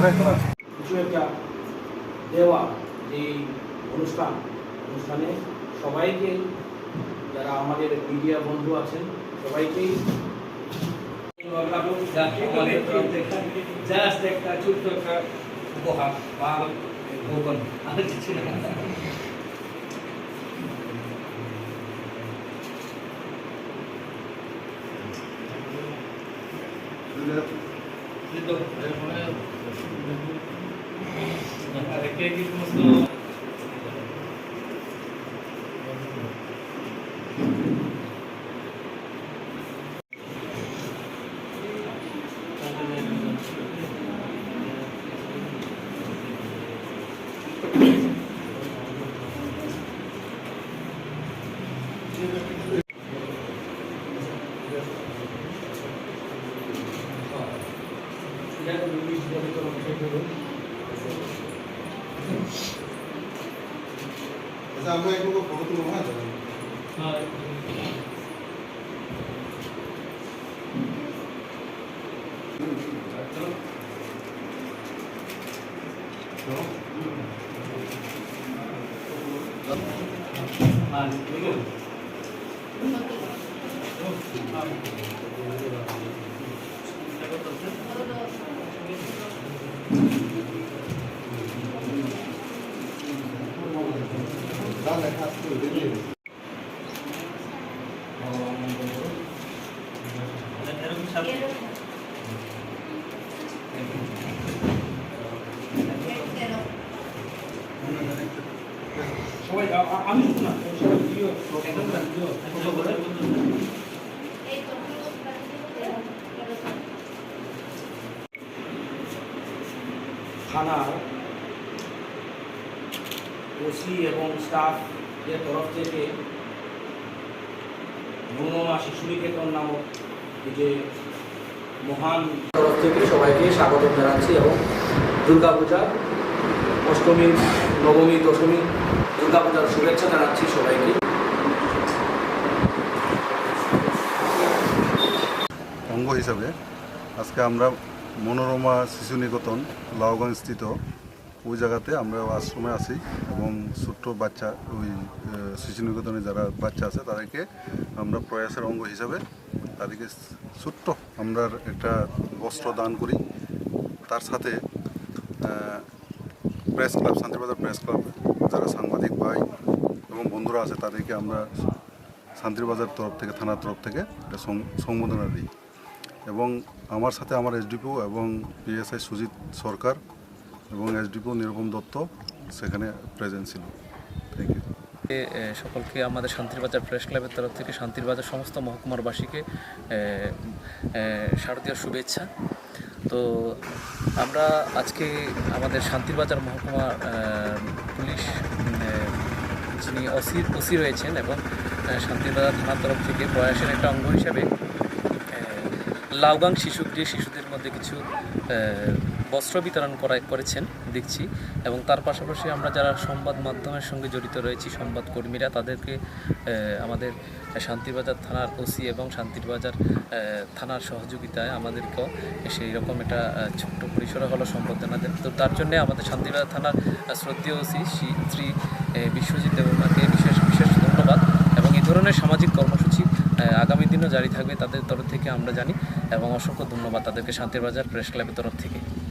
কিছু একটা দেওয়া এই অনুষ্ঠানে সবাইকে, যারা আমাদের মিডিয়া বন্ধু আছেন সবাইকেই জাস্ট একটা ছোট্ট একটা উপহার বা ভোগন আর কিছু না। আমরা এগুলো ফটো তুলবো না সবাই আমি না সবাই ভিডিও থানার ওসি এবং স্টাফের তরফ থেকে মনোরমা শিশু নিকেতন নামক যে মহান তরফ থেকে সবাইকে স্বাগত জানাচ্ছি এবং দুর্গাপূজা অষ্টমী, নবমী, দশমী দুর্গাপূজার শুভেচ্ছা জানাচ্ছি সবাইকে। অঙ্গ হিসাবে আজকে আমরা মনোরমা শিশু নিকেতন লাউগঞ্জ স্থিত ওই জায়গাতে আমরা আশ্রমে আছি এবং ছোট্ট বাচ্চা ওই শিশু নিকেতনে যারা বাচ্চা আছে তাদেরকে আমরা প্রয়াসের অঙ্গ হিসাবে তাদেরকে ছোট্ট আমরা একটা বস্ত্র দান করি। তার সাথে press club, Shantibazar press club যারা সাংবাদিক ভাই এবং বন্ধুরা আছে তাদেরকে আমরা শান্তিবাজার তরফ থেকে, থানার তরফ থেকে একটা সম্বোধনা দিই এবং আমার সাথে আমার এসডিপিও এবং পিএসআই সুজিত সরকার এবং এসডিপিও নিরুপম দত্ত সেখানে প্রেজেন্ট ছিল। Thank you. সকলকে আমাদের শান্তিবাজার প্রেস ক্লাবের তরফ থেকে শান্তিবাজার সমস্ত মহকুমারবাসীকে শারদীয় শুভেচ্ছা। তো আমরা আজকে আমাদের শান্তিবাজার মহকুমা পুলিশ যিনি ওসি রয়েছেন এবং শান্তিবাজার থানার তরফ থেকে প্রয়াসের একটা অঙ্গ হিসাবে লাউগাং শিশুদের মধ্যে কিছু বস্ত্র বিতরণ করেছেন দেখছি এবং তার পাশাপাশি আমরা যারা সংবাদ মাধ্যমের সঙ্গে জড়িত রয়েছি, সংবাদকর্মীরা, তাদেরকে আমাদের শান্তিবাজার থানার ওসি এবং শান্তিবাজার থানার সহযোগিতায় আমাদেরকেও সেই রকম একটা ছোট্ট পরিসরে হলো সম্বর্ধনা দেন। তো তার জন্যে আমাদের শান্তিবাজার থানার শ্রদ্ধেয় ওসি শ্রী বিশ্বজিৎ দেবনাকে বিশেষ ধন্যবাদ এবং এই ধরনের সামাজিক কর্মসূচি আগামী দিনও জারি থাকবে তাদের তরফ থেকে আমরা জানি এবং অসংখ্য ধন্যবাদ তাদেরকে শান্তিবাজার প্রেস ক্লাবের তরফ থেকে।